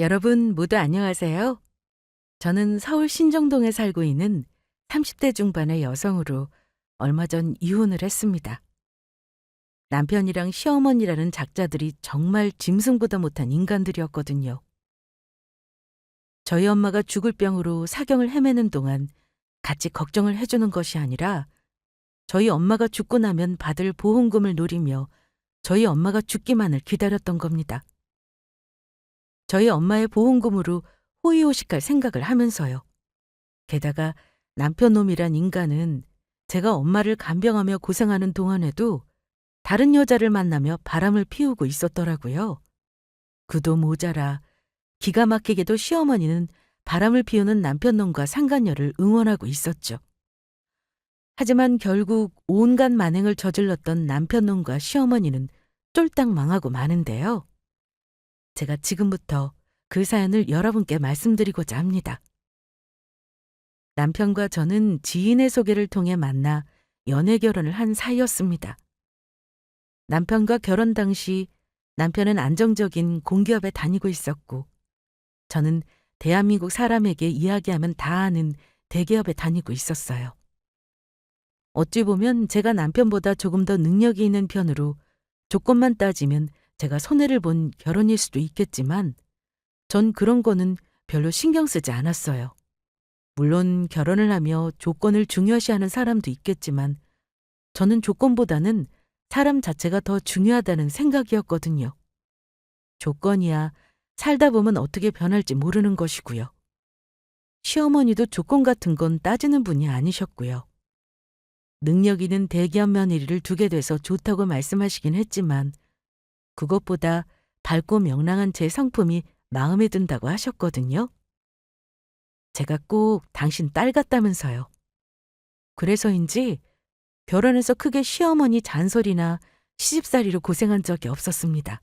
여러분 모두 안녕하세요. 저는 서울 신정동에 살고 있는 30대 중반의 여성으로 얼마 전 이혼을 했습니다. 남편이랑 시어머니라는 작자들이 정말 짐승보다 못한 인간들이었거든요. 저희 엄마가 죽을 병으로 사경을 헤매는 동안 같이 걱정을 해주는 것이 아니라 저희 엄마가 죽고 나면 받을 보험금을 노리며 저희 엄마가 죽기만을 기다렸던 겁니다. 저희 엄마의 보험금으로 호의호식할 생각을 하면서요. 게다가 남편 놈이란 인간은 제가 엄마를 간병하며 고생하는 동안에도 다른 여자를 만나며 바람을 피우고 있었더라고요. 그도 모자라 기가 막히게도 시어머니는 바람을 피우는 남편 놈과 상간녀를 응원하고 있었죠. 하지만 결국 온갖 만행을 저질렀던 남편 놈과 시어머니는 쫄딱 망하고 마는데요. 제가 지금부터 그 사연을 여러분께 말씀드리고자 합니다. 남편과 저는 지인의 소개를 통해 만나 연애 결혼을 한 사이였습니다. 남편과 결혼 당시 남편은 안정적인 공기업에 다니고 있었고 저는 대한민국 사람에게 이야기하면 다 아는 대기업에 다니고 있었어요. 어찌 보면 제가 남편보다 조금 더 능력이 있는 편으로 조건만 따지면 제가 손해를 본 결혼일 수도 있겠지만 전 그런 거는 별로 신경 쓰지 않았어요. 물론 결혼을 하며 조건을 중요시하는 사람도 있겠지만 저는 조건보다는 사람 자체가 더 중요하다는 생각이었거든요. 조건이야 살다 보면 어떻게 변할지 모르는 것이고요. 시어머니도 조건 같은 건 따지는 분이 아니셨고요. 능력 있는 대기업 며느리를 두게 돼서 좋다고 말씀하시긴 했지만 그것보다 밝고 명랑한 제 성품이 마음에 든다고 하셨거든요. 제가 꼭 당신 딸 같다면서요. 그래서인지 결혼해서 크게 시어머니 잔소리나 시집살이로 고생한 적이 없었습니다.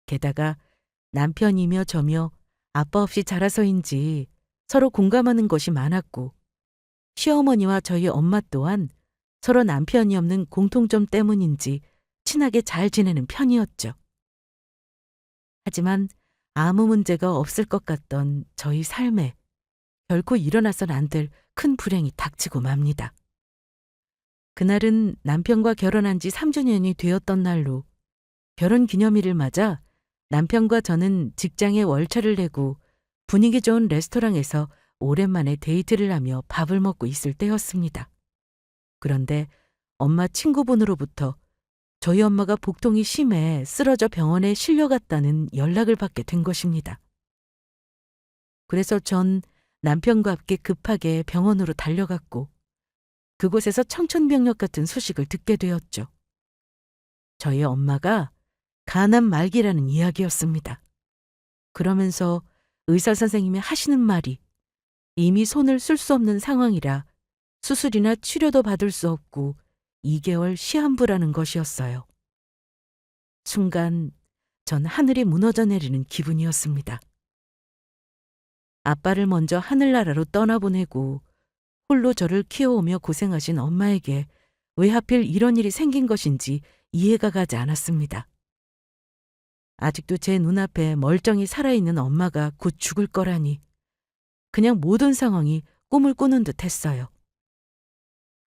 게다가 남편이며 저며 아빠 없이 자라서인지 서로 공감하는 것이 많았고 시어머니와 저희 엄마 또한 서로 남편이 없는 공통점 때문인지 친하게 잘 지내는 편이었죠. 하지만 아무 문제가 없을 것 같던 저희 삶에 결코 일어나선 안 될 큰 불행이 닥치고 맙니다. 그날은 남편과 결혼한 지 3주년이 되었던 날로 결혼 기념일을 맞아 남편과 저는 직장에 월차를 내고 분위기 좋은 레스토랑에서 오랜만에 데이트를 하며 밥을 먹고 있을 때였습니다. 그런데 엄마 친구분으로부터 저희 엄마가 복통이 심해 쓰러져 병원에 실려갔다는 연락을 받게 된 것입니다. 그래서 전 남편과 함께 급하게 병원으로 달려갔고 그곳에서 청천벽력 같은 소식을 듣게 되었죠. 저희 엄마가 간암 말기라는 이야기였습니다. 그러면서 의사 선생님이 하시는 말이 이미 손을 쓸 수 없는 상황이라 수술이나 치료도 받을 수 없고 2개월 시한부라는 것이었어요. 순간 전 하늘이 무너져 내리는 기분이었습니다. 아빠를 먼저 하늘나라로 떠나보내고 홀로 저를 키워오며 고생하신 엄마에게 왜 하필 이런 일이 생긴 것인지 이해가 가지 않았습니다. 아직도 제 눈앞에 멀쩡히 살아있는 엄마가 곧 죽을 거라니 그냥 모든 상황이 꿈을 꾸는 듯 했어요.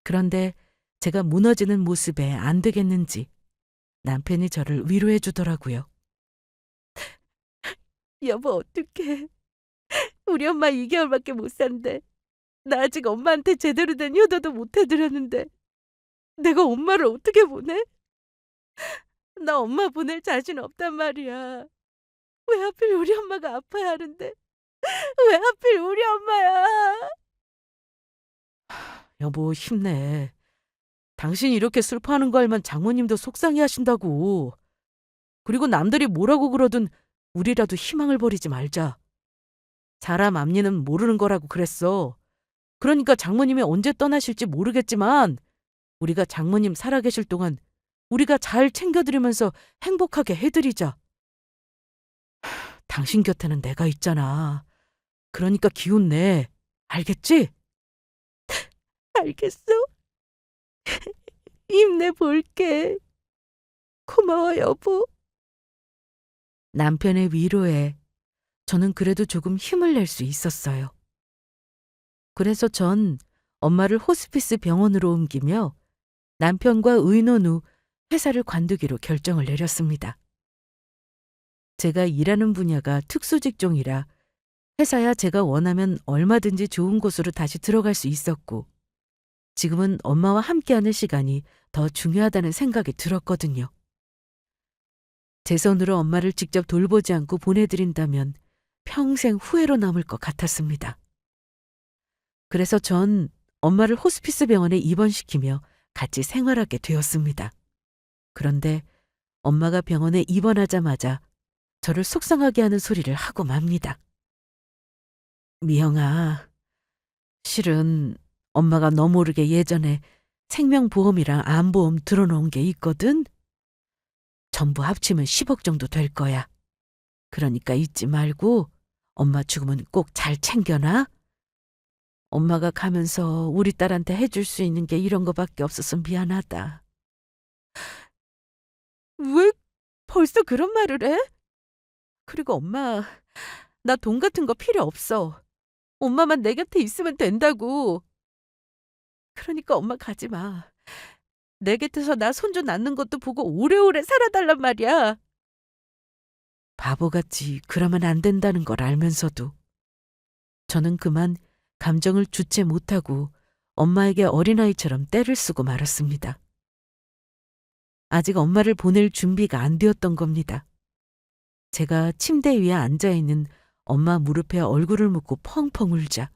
그런데 제가 무너지는 모습에 안 되겠는지 남편이 저를 위로해 주더라고요. 여보 어떡해. 우리 엄마 2개월밖에 못 산대. 나 아직 엄마한테 제대로 된 효도도 못 해드렸는데 내가 엄마를 어떻게 보내? 나 엄마 보낼 자신 없단 말이야. 왜 하필 우리 엄마가 아파야 하는데 왜 하필 우리 엄마야? 여보 힘내. 당신이 이렇게 슬퍼하는 거 알면 장모님도 속상해 하신다고. 그리고 남들이 뭐라고 그러든 우리라도 희망을 버리지 말자. 사람 앞니는 모르는 거라고 그랬어. 그러니까 장모님이 언제 떠나실지 모르겠지만 우리가 장모님 살아계실 동안 우리가 잘 챙겨드리면서 행복하게 해드리자. 당신 곁에는 내가 있잖아. 그러니까 기운 내. 알겠지? 알겠어. 힘내볼게. 고마워 여보. 남편의 위로에 저는 그래도 조금 힘을 낼 수 있었어요. 그래서 전 엄마를 호스피스 병원으로 옮기며 남편과 의논 후 회사를 관두기로 결정을 내렸습니다. 제가 일하는 분야가 특수 직종이라 회사야 제가 원하면 얼마든지 좋은 곳으로 다시 들어갈 수 있었고, 지금은 엄마와 함께하는 시간이 더 중요하다는 생각이 들었거든요. 제 손으로 엄마를 직접 돌보지 않고 보내드린다면 평생 후회로 남을 것 같았습니다. 그래서 전 엄마를 호스피스 병원에 입원시키며 같이 생활하게 되었습니다. 그런데 엄마가 병원에 입원하자마자 저를 속상하게 하는 소리를 하고 맙니다. 미영아, 실은 엄마가 너 모르게 예전에 생명보험이랑 암보험 들어놓은 게 있거든? 전부 합치면 10억 정도 될 거야. 그러니까 잊지 말고 엄마 죽으면 꼭 잘 챙겨놔. 엄마가 가면서 우리 딸한테 해줄 수 있는 게 이런 거밖에 없어서 미안하다. 왜 벌써 그런 말을 해? 그리고 엄마, 나 돈 같은 거 필요 없어. 엄마만 내 곁에 있으면 된다고. 그러니까 엄마 가지 마. 내 곁에서 나 손주 낳는 것도 보고 오래오래 살아달란 말이야. 바보같이 그러면 안 된다는 걸 알면서도 저는 그만 감정을 주체 못하고 엄마에게 어린아이처럼 떼를 쓰고 말았습니다. 아직 엄마를 보낼 준비가 안 되었던 겁니다. 제가 침대 위에 앉아있는 엄마 무릎에 얼굴을 묻고 펑펑 울자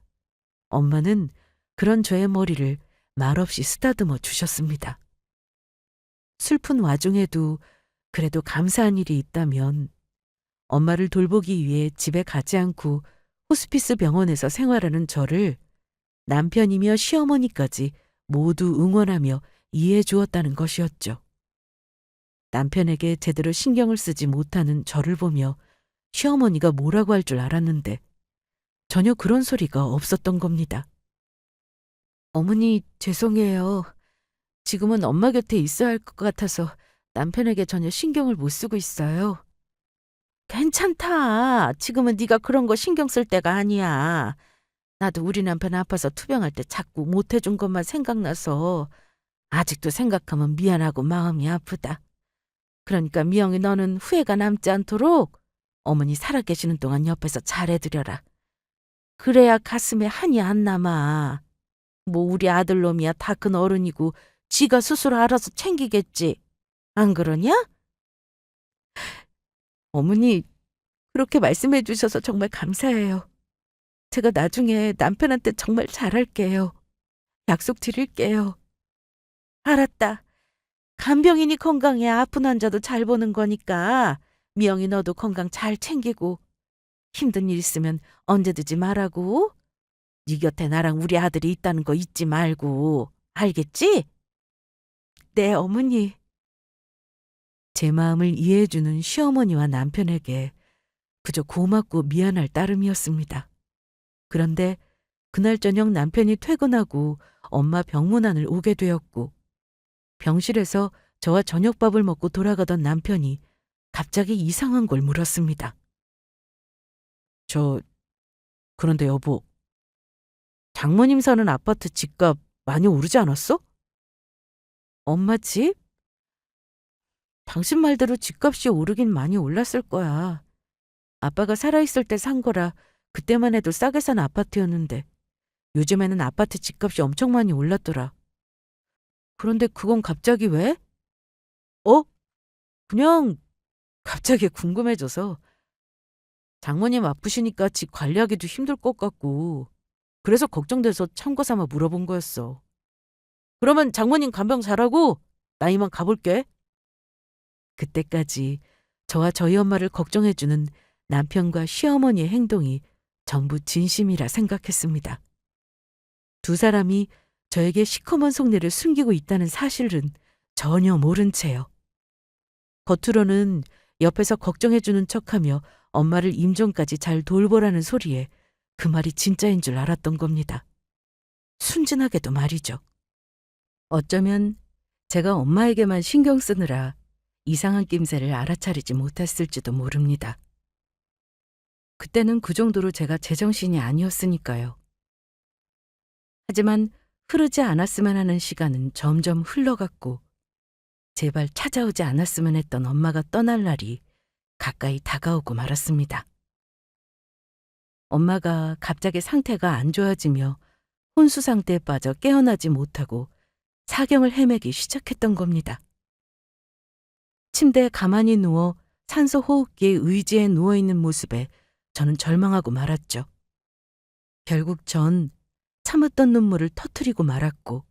엄마는 그런 저의 머리를 말없이 쓰다듬어 주셨습니다. 슬픈 와중에도 그래도 감사한 일이 있다면 엄마를 돌보기 위해 집에 가지 않고 호스피스 병원에서 생활하는 저를 남편이며 시어머니까지 모두 응원하며 이해해 주었다는 것이었죠. 남편에게 제대로 신경을 쓰지 못하는 저를 보며 시어머니가 뭐라고 할 줄 알았는데 전혀 그런 소리가 없었던 겁니다. 어머니, 죄송해요. 지금은 엄마 곁에 있어야 할 것 같아서 남편에게 전혀 신경을 못 쓰고 있어요. 괜찮다. 지금은 네가 그런 거 신경 쓸 때가 아니야. 나도 우리 남편 아파서 투병할 때 자꾸 못 해준 것만 생각나서 아직도 생각하면 미안하고 마음이 아프다. 그러니까 미영이 너는 후회가 남지 않도록 어머니 살아계시는 동안 옆에서 잘해드려라. 그래야 가슴에 한이 안 남아. 뭐 우리 아들놈이야 다 큰 어른이고 지가 스스로 알아서 챙기겠지. 안 그러냐? 어머니, 그렇게 말씀해 주셔서 정말 감사해요. 제가 나중에 남편한테 정말 잘할게요. 약속 드릴게요. 알았다. 간병인이 건강해 아픈 환자도 잘 보는 거니까 미영이 너도 건강 잘 챙기고 힘든 일 있으면 언제든지 말하고 네 곁에 나랑 우리 아들이 있다는 거 잊지 말고 알겠지? 네, 어머니. 제 마음을 이해해주는 시어머니와 남편에게 그저 고맙고 미안할 따름이었습니다. 그런데 그날 저녁 남편이 퇴근하고 엄마 병문안을 오게 되었고 병실에서 저와 저녁밥을 먹고 돌아가던 남편이 갑자기 이상한 걸 물었습니다. 그런데 여보, 장모님 사는 아파트 집값 많이 오르지 않았어? 엄마 집? 당신 말대로 집값이 오르긴 많이 올랐을 거야. 아빠가 살아있을 때 산 거라 그때만 해도 싸게 산 아파트였는데 요즘에는 아파트 집값이 엄청 많이 올랐더라. 그런데 그건 갑자기 왜? 어? 그냥 갑자기 궁금해져서. 장모님 아프시니까 집 관리하기도 힘들 것 같고 그래서 걱정돼서 참고 삼아 물어본 거였어. 그러면 장모님 간병 잘하고 나 이만 가볼게. 그때까지 저와 저희 엄마를 걱정해주는 남편과 시어머니의 행동이 전부 진심이라 생각했습니다. 두 사람이 저에게 시커먼 속내를 숨기고 있다는 사실은 전혀 모른 채요. 겉으로는 옆에서 걱정해주는 척하며 엄마를 임종까지 잘 돌보라는 소리에 그 말이 진짜인 줄 알았던 겁니다. 순진하게도 말이죠. 어쩌면 제가 엄마에게만 신경 쓰느라 이상한 낌새를 알아차리지 못했을지도 모릅니다. 그때는 그 정도로 제가 제정신이 아니었으니까요. 하지만 흐르지 않았으면 하는 시간은 점점 흘러갔고 제발 찾아오지 않았으면 했던 엄마가 떠날 날이 가까이 다가오고 말았습니다. 엄마가 갑자기 상태가 안 좋아지며 혼수 상태에 빠져 깨어나지 못하고 사경을 헤매기 시작했던 겁니다. 침대에 가만히 누워 산소 호흡기에 의지해 누워있는 모습에 저는 절망하고 말았죠. 결국 전 참았던 눈물을 터뜨리고 말았고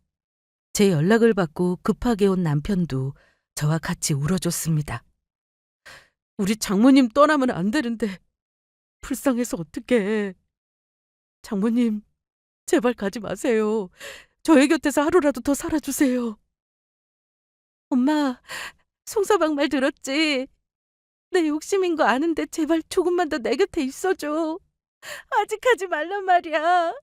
제 연락을 받고 급하게 온 남편도 저와 같이 울어줬습니다. 우리 장모님 떠나면 안 되는데 불쌍해서 어떡해. 장모님 제발 가지 마세요. 저희 곁에서 하루라도 더 살아주세요. 엄마, 송서방 말 들었지? 내 욕심인 거 아는데 제발 조금만 더 내 곁에 있어줘. 아직 하지 말란 말이야.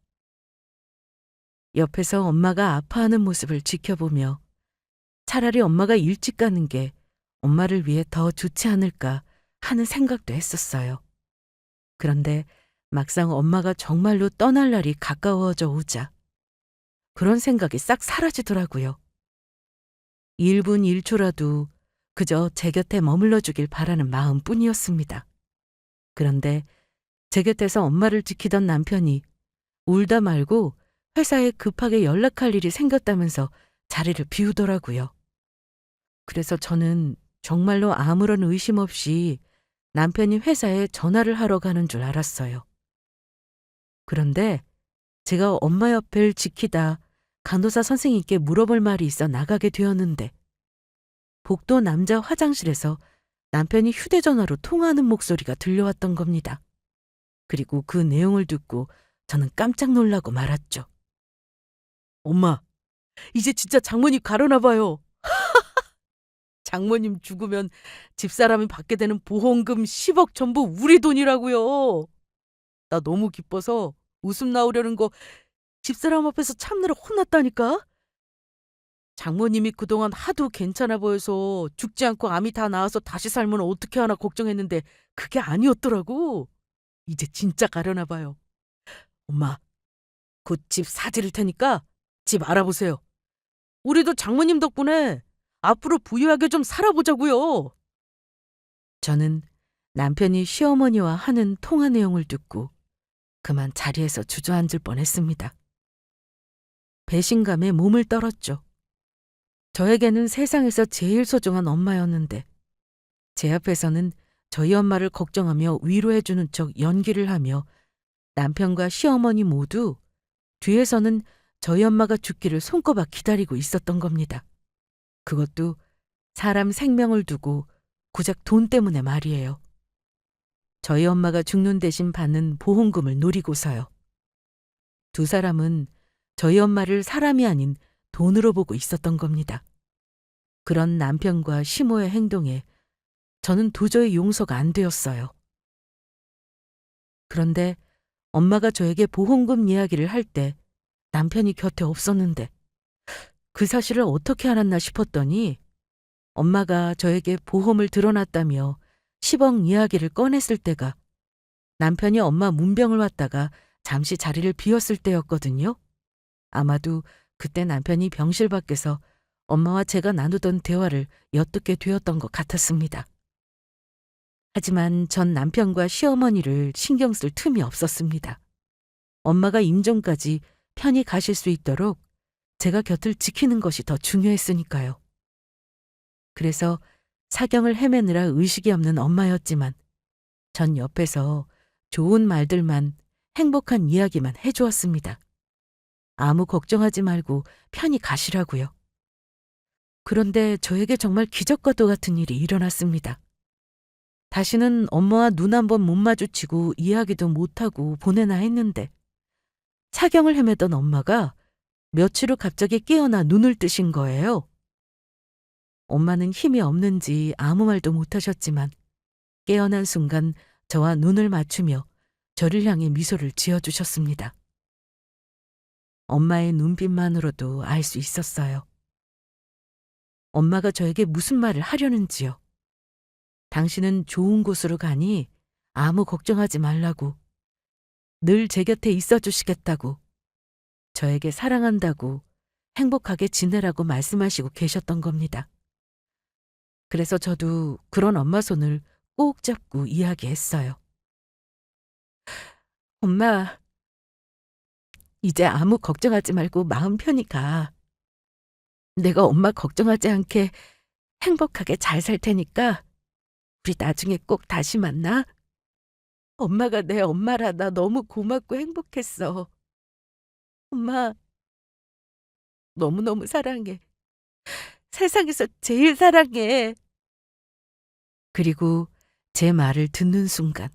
옆에서 엄마가 아파하는 모습을 지켜보며 차라리 엄마가 일찍 가는 게 엄마를 위해 더 좋지 않을까 하는 생각도 했었어요. 그런데 막상 엄마가 정말로 떠날 날이 가까워져 오자 그런 생각이 싹 사라지더라고요. 1분 1초라도 그저 제 곁에 머물러 주길 바라는 마음뿐이었습니다. 그런데 제 곁에서 엄마를 지키던 남편이 울다 말고 회사에 급하게 연락할 일이 생겼다면서 자리를 비우더라고요. 그래서 저는 정말로 아무런 의심 없이 남편이 회사에 전화를 하러 가는 줄 알았어요. 그런데 제가 엄마 옆을 지키다 간호사 선생님께 물어볼 말이 있어 나가게 되었는데 복도 남자 화장실에서 남편이 휴대전화로 통화하는 목소리가 들려왔던 겁니다. 그리고 그 내용을 듣고 저는 깜짝 놀라고 말았죠. 엄마, 이제 진짜 장모님 가려나 봐요. 장모님 죽으면 집사람이 받게 되는 보험금 10억 전부 우리 돈이라고요. 나 너무 기뻐서 웃음 나오려는 거 집사람 앞에서 참느라 혼났다니까. 장모님이 그동안 하도 괜찮아 보여서 죽지 않고 암이 다 나아서 다시 살면 어떻게 하나 걱정했는데 그게 아니었더라고. 이제 진짜 가려나 봐요. 엄마, 곧 집 사드릴 테니까 집 알아보세요. 우리도 장모님 덕분에 앞으로 부유하게 좀 살아보자고요. 저는 남편이 시어머니와 하는 통화 내용을 듣고 그만 자리에서 주저앉을 뻔했습니다. 배신감에 몸을 떨었죠. 저에게는 세상에서 제일 소중한 엄마였는데 제 앞에서는 저희 엄마를 걱정하며 위로해주는 척 연기를 하며 남편과 시어머니 모두 뒤에서는 저희 엄마가 죽기를 손꼽아 기다리고 있었던 겁니다. 그것도 사람 생명을 두고 고작 돈 때문에 말이에요. 저희 엄마가 죽는 대신 받는 보험금을 노리고서요. 두 사람은 저희 엄마를 사람이 아닌 돈으로 보고 있었던 겁니다. 그런 남편과 시모의 행동에 저는 도저히 용서가 안 되었어요. 그런데 엄마가 저에게 보험금 이야기를 할 때 남편이 곁에 없었는데 그 사실을 어떻게 알았나 싶었더니 엄마가 저에게 보험을 들어놨다며 10억 이야기를 꺼냈을 때가 남편이 엄마 문병을 왔다가 잠시 자리를 비웠을 때였거든요. 아마도 그때 남편이 병실 밖에서 엄마와 제가 나누던 대화를 엿듣게 되었던 것 같았습니다. 하지만 전 남편과 시어머니를 신경 쓸 틈이 없었습니다. 엄마가 임종까지 편히 가실 수 있도록 제가 곁을 지키는 것이 더 중요했으니까요. 그래서 사경을 헤매느라 의식이 없는 엄마였지만 전 옆에서 좋은 말들만 행복한 이야기만 해주었습니다. 아무 걱정하지 말고 편히 가시라고요. 그런데 저에게 정말 기적과도 같은 일이 일어났습니다. 다시는 엄마와 눈 한 번 못 마주치고 이야기도 못하고 보내나 했는데 사경을 헤매던 엄마가 며칠 후 갑자기 깨어나 눈을 뜨신 거예요. 엄마는 힘이 없는지 아무 말도 못하셨지만 깨어난 순간 저와 눈을 맞추며 저를 향해 미소를 지어주셨습니다. 엄마의 눈빛만으로도 알 수 있었어요. 엄마가 저에게 무슨 말을 하려는지요. 당신은 좋은 곳으로 가니 아무 걱정하지 말라고, 늘 제 곁에 있어 주시겠다고, 저에게 사랑한다고, 행복하게 지내라고 말씀하시고 계셨던 겁니다. 그래서 저도 그런 엄마 손을 꼭 잡고 이야기했어요. 엄마, 이제 아무 걱정하지 말고 마음 편히 가. 내가 엄마 걱정하지 않게 행복하게 잘 살 테니까 우리 나중에 꼭 다시 만나. 엄마가 내 엄마라 나 너무 고맙고 행복했어. 엄마, 너무너무 사랑해. 세상에서 제일 사랑해. 그리고 제 말을 듣는 순간,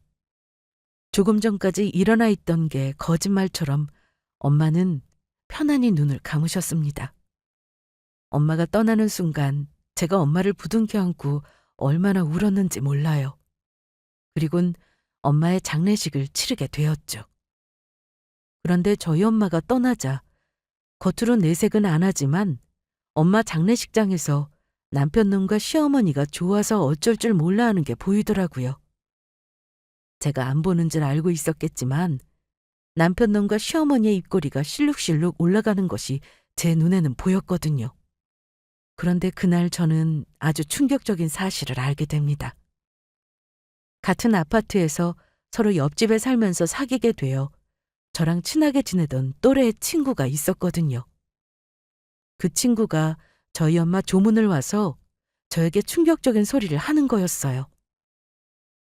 조금 전까지 일어나 있던 게 거짓말처럼 엄마는 편안히 눈을 감으셨습니다. 엄마가 떠나는 순간 제가 엄마를 부둥켜 안고 얼마나 울었는지 몰라요. 그리곤 엄마의 장례식을 치르게 되었죠. 그런데 저희 엄마가 떠나자 겉으로 내색은 안 하지만 엄마 장례식장에서 남편 놈과 시어머니가 좋아서 어쩔 줄 몰라 하는 게 보이더라고요. 제가 안 보는 줄 알고 있었겠지만 남편 놈과 시어머니의 입꼬리가 실룩실룩 올라가는 것이 제 눈에는 보였거든요. 그런데 그날 저는 아주 충격적인 사실을 알게 됩니다. 같은 아파트에서 서로 옆집에 살면서 사귀게 되어 저랑 친하게 지내던 또래 친구가 있었거든요. 그 친구가 저희 엄마 조문을 와서 저에게 충격적인 소리를 하는 거였어요.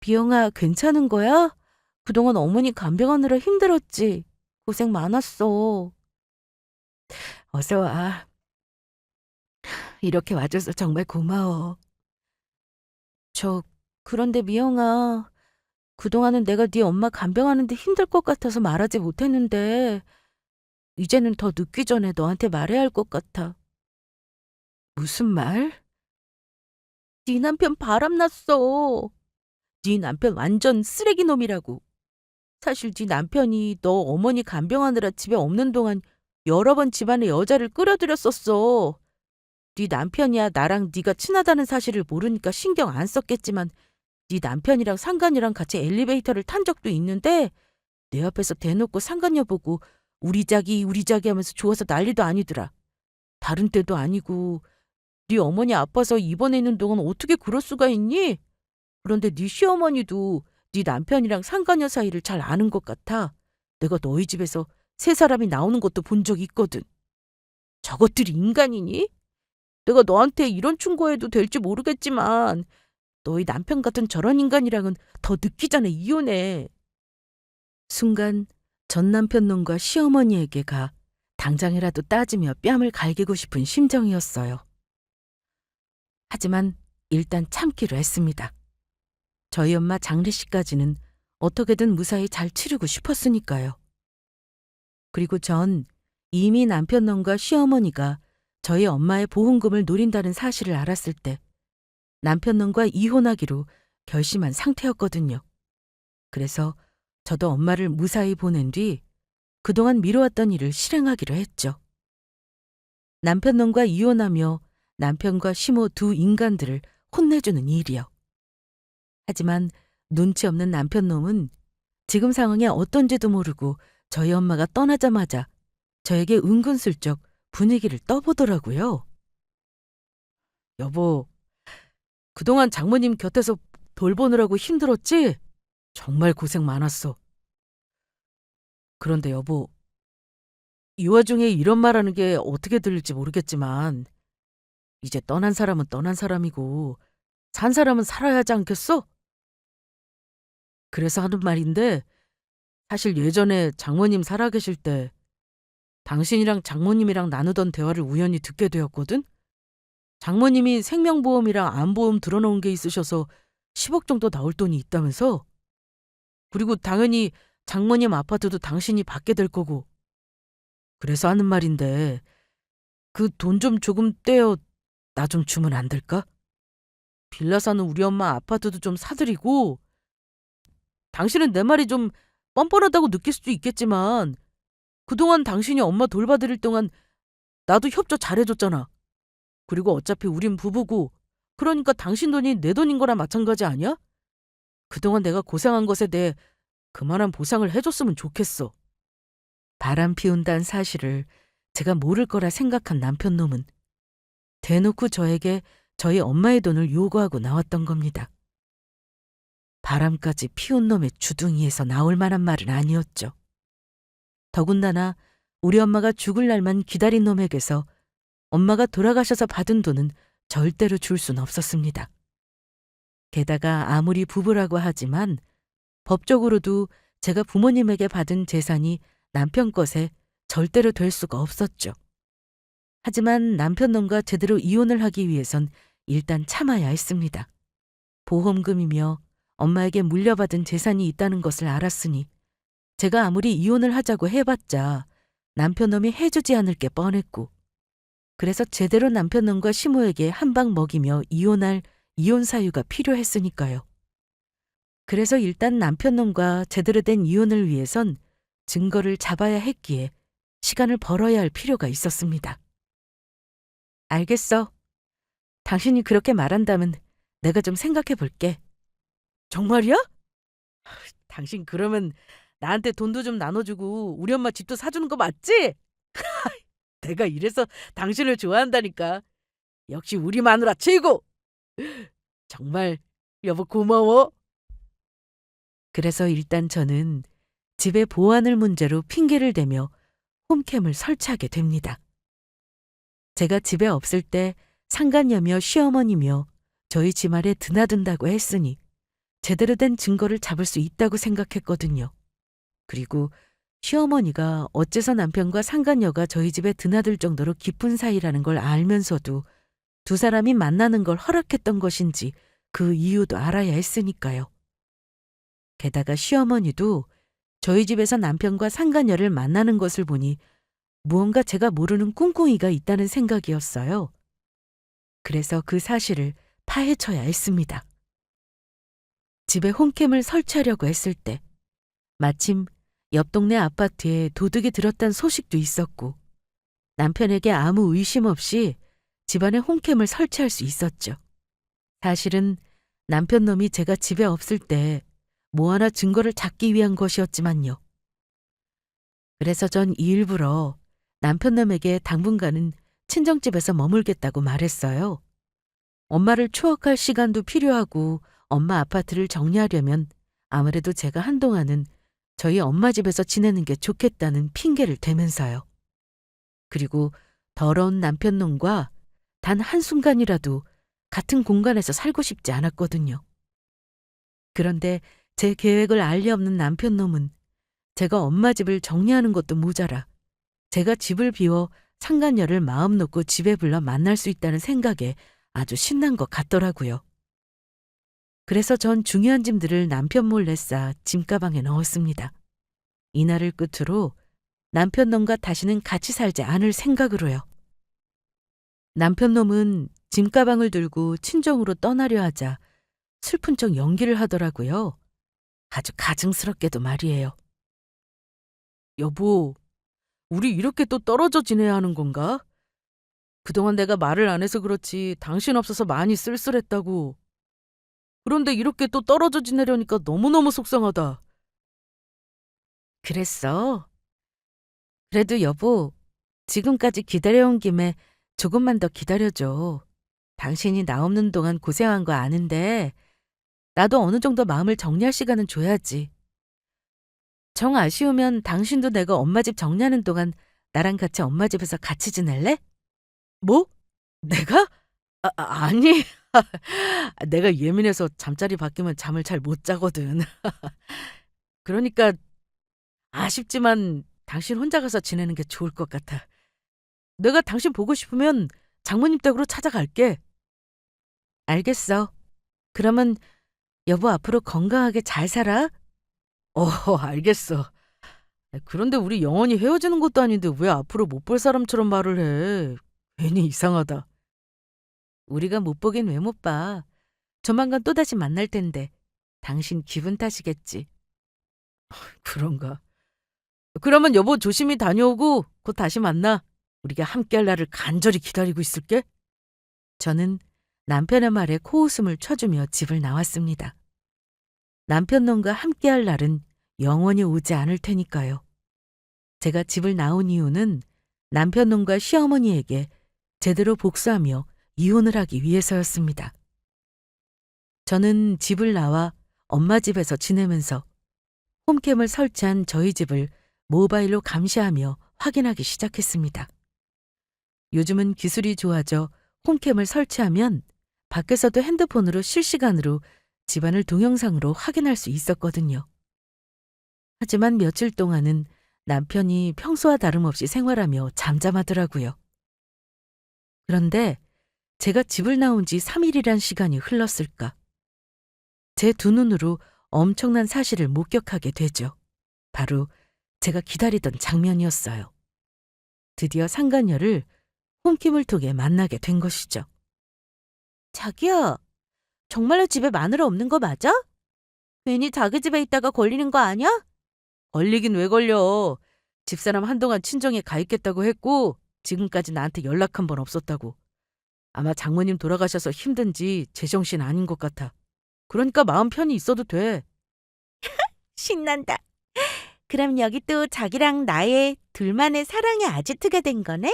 비영아, 괜찮은 거야? 그동안 어머니 간병하느라 힘들었지? 고생 많았어. 어서 와. 이렇게 와줘서 정말 고마워. 그런데 미영아, 그동안은 내가 네 엄마 간병하는데 힘들 것 같아서 말하지 못했는데 이제는 더 늦기 전에 너한테 말해야 할 것 같아. 무슨 말? 네 남편 바람났어. 네 남편 완전 쓰레기 놈이라고. 사실 네 남편이 너 어머니 간병하느라 집에 없는 동안 여러 번 집안에 여자를 끌어들였었어. 네 남편이야 나랑 네가 친하다는 사실을 모르니까 신경 안 썼겠지만 네 남편이랑 상간녀랑 같이 엘리베이터를 탄 적도 있는데 내 앞에서 대놓고 상간녀 보고 우리 자기 하면서 좋아서 난리도 아니더라. 다른 때도 아니고 네 어머니 아파서 입원해 있는 동안 어떻게 그럴 수가 있니? 그런데 네 시어머니도 네 남편이랑 상간녀 사이를 잘 아는 것 같아. 내가 너희 집에서 세 사람이 나오는 것도 본 적 있거든. 저것들이 인간이니? 내가 너한테 이런 충고해도 될지 모르겠지만 너희 남편 같은 저런 인간이랑은 더 늦기 전에 이혼해. 순간 전 남편 놈과 시어머니에게 가 당장이라도 따지며 뺨을 갈기고 싶은 심정이었어요. 하지만 일단 참기로 했습니다. 저희 엄마 장례식까지는 어떻게든 무사히 잘 치르고 싶었으니까요. 그리고 전 이미 남편 놈과 시어머니가 저희 엄마의 보험금을 노린다는 사실을 알았을 때 남편 놈과 이혼하기로 결심한 상태였거든요. 그래서 저도 엄마를 무사히 보낸 뒤 그동안 미뤄왔던 일을 실행하기로 했죠. 남편 놈과 이혼하며 남편과 시모 두 인간들을 혼내주는 일이요. 하지만 눈치 없는 남편 놈은 지금 상황에 어떤지도 모르고 저희 엄마가 떠나자마자 저에게 은근슬쩍 분위기를 떠보더라고요. 여보, 그동안 장모님 곁에서 돌보느라고 힘들었지? 정말 고생 많았어. 그런데 여보, 이 와중에 이런 말하는 게 어떻게 들릴지 모르겠지만 이제 떠난 사람은 떠난 사람이고 산 사람은 살아야 하지 않겠어? 그래서 하는 말인데 사실 예전에 장모님 살아계실 때 당신이랑 장모님이랑 나누던 대화를 우연히 듣게 되었거든? 장모님이 생명보험이랑 암보험 들어놓은 게 있으셔서 10억 정도 나올 돈이 있다면서? 그리고 당연히 장모님 아파트도 당신이 받게 될 거고. 그래서 하는 말인데 그 돈 좀 조금 떼어 나 좀 주면 안 될까? 빌라 사는 우리 엄마 아파트도 좀 사드리고 당신은 내 말이 좀 뻔뻔하다고 느낄 수도 있겠지만 그동안 당신이 엄마 돌봐드릴 동안 나도 협조 잘해줬잖아. 그리고 어차피 우린 부부고 그러니까 당신 돈이 내 돈인 거랑 마찬가지 아니야? 그동안 내가 고생한 것에 대해 그만한 보상을 해줬으면 좋겠어. 바람 피운다는 사실을 제가 모를 거라 생각한 남편놈은 대놓고 저에게 저희 엄마의 돈을 요구하고 나왔던 겁니다. 바람까지 피운 놈의 주둥이에서 나올 만한 말은 아니었죠. 더군다나 우리 엄마가 죽을 날만 기다린 놈에게서 엄마가 돌아가셔서 받은 돈은 절대로 줄 순 없었습니다. 게다가 아무리 부부라고 하지만 법적으로도 제가 부모님에게 받은 재산이 남편 것에 절대로 될 수가 없었죠. 하지만 남편놈과 제대로 이혼을 하기 위해선 일단 참아야 했습니다. 보험금이며 엄마에게 물려받은 재산이 있다는 것을 알았으니 제가 아무리 이혼을 하자고 해봤자 남편놈이 해주지 않을 게 뻔했고, 그래서 제대로 남편놈과 시모에게 한 방 먹이며 이혼할 이혼 사유가 필요했으니까요. 그래서 일단 남편놈과 제대로 된 이혼을 위해선 증거를 잡아야 했기에 시간을 벌어야 할 필요가 있었습니다. 알겠어. 당신이 그렇게 말한다면 내가 좀 생각해 볼게. 정말이야? 당신 그러면 나한테 돈도 좀 나눠주고 우리 엄마 집도 사주는 거 맞지? 내가 이래서 당신을 좋아한다니까. 역시 우리 마누라 최고! 정말 여보 고마워. 그래서 일단 저는 집의 보안을 문제로 핑계를 대며 홈캠을 설치하게 됩니다. 제가 집에 없을 때 상간녀며 시어머니며 저희 집 아래 드나든다고 했으니 제대로 된 증거를 잡을 수 있다고 생각했거든요. 그리고 시어머니가 어째서 남편과 상간녀가 저희 집에 드나들 정도로 깊은 사이라는 걸 알면서도 두 사람이 만나는 걸 허락했던 것인지 그 이유도 알아야 했으니까요. 게다가 시어머니도 저희 집에서 남편과 상간녀를 만나는 것을 보니 무언가 제가 모르는 꿍꿍이가 있다는 생각이었어요. 그래서 그 사실을 파헤쳐야 했습니다. 집에 홈캠을 설치하려고 했을 때 마침 옆 동네 아파트에 도둑이 들었다는 소식도 있었고 남편에게 아무 의심 없이 집안에 홈캠을 설치할 수 있었죠. 사실은 남편놈이 제가 집에 없을 때 뭐 하나 증거를 잡기 위한 것이었지만요. 그래서 전 일부러 남편놈에게 당분간은 친정집에서 머물겠다고 말했어요. 엄마를 추억할 시간도 필요하고 엄마 아파트를 정리하려면 아무래도 제가 한동안은 저희 엄마 집에서 지내는 게 좋겠다는 핑계를 대면서요. 그리고 더러운 남편놈과 단 한순간이라도 같은 공간에서 살고 싶지 않았거든요. 그런데 제 계획을 알리 없는 남편놈은 제가 엄마 집을 정리하는 것도 모자라 제가 집을 비워 상간녀를 마음 놓고 집에 불러 만날 수 있다는 생각에 아주 신난 것 같더라고요. 그래서 전 중요한 짐들을 남편 몰래 싸 짐가방에 넣었습니다. 이날을 끝으로 남편놈과 다시는 같이 살지 않을 생각으로요. 남편놈은 짐가방을 들고 친정으로 떠나려 하자 슬픈 척 연기를 하더라고요. 아주 가증스럽게도 말이에요. 여보, 우리 이렇게 또 떨어져 지내야 하는 건가? 그동안 내가 말을 안 해서 그렇지 당신 없어서 많이 쓸쓸했다고. 그런데 이렇게 또 떨어져 지내려니까 너무너무 속상하다. 그랬어? 그래도 여보, 지금까지 기다려온 김에 조금만 더 기다려줘. 당신이 나 없는 동안 고생한 거 아는데 나도 어느 정도 마음을 정리할 시간은 줘야지. 정 아쉬우면 당신도 내가 엄마 집 정리하는 동안 나랑 같이 엄마 집에서 같이 지낼래? 뭐? 내가? 아니. 내가 예민해서 잠자리 바뀌면 잠을 잘 못 자거든. 그러니까 아쉽지만 당신 혼자 가서 지내는 게 좋을 것 같아. 내가 당신 보고 싶으면 장모님 댁으로 찾아갈게. 알겠어. 그러면 여보 앞으로 건강하게 잘 살아? 알겠어. 그런데 우리 영원히 헤어지는 것도 아닌데 왜 앞으로 못 볼 사람처럼 말을 해. 괜히 이상하다. 우리가 못 보긴 왜 못 봐. 조만간 또다시 만날 텐데 당신 기분 탓이겠지. 그런가. 그러면 여보 조심히 다녀오고 곧 다시 만나. 우리가 함께할 날을 간절히 기다리고 있을게. 저는 남편의 말에 코웃음을 쳐주며 집을 나왔습니다. 남편 놈과 함께할 날은 영원히 오지 않을 테니까요. 제가 집을 나온 이유는 남편 놈과 시어머니에게 제대로 복수하며 이혼을 하기 위해서였습니다. 저는 집을 나와 엄마 집에서 지내면서 홈캠을 설치한 저희 집을 모바일로 감시하며 확인하기 시작했습니다. 요즘은 기술이 좋아져 홈캠을 설치하면 밖에서도 핸드폰으로 실시간으로 집안을 동영상으로 확인할 수 있었거든요. 하지만 며칠 동안은 남편이 평소와 다름없이 생활하며 잠잠하더라고요. 그런데 제가 집을 나온 지 3일이란 시간이 흘렀을까. 제 두 눈으로 엄청난 사실을 목격하게 되죠. 바로 제가 기다리던 장면이었어요. 드디어 상간녀를 홈캠을 통해 만나게 된 것이죠. 자기야, 정말로 집에 마누라 없는 거 맞아? 괜히 자기 집에 있다가 걸리는 거 아니야? 걸리긴 왜 걸려. 집사람 한동안 친정에 가 있겠다고 했고 지금까지 나한테 연락 한 번 없었다고. 아마 장모님 돌아가셔서 힘든지 제정신 아닌 것 같아. 그러니까 마음 편히 있어도 돼. 신난다. 그럼 여기 또 자기랑 나의 둘만의 사랑의 아지트가 된 거네?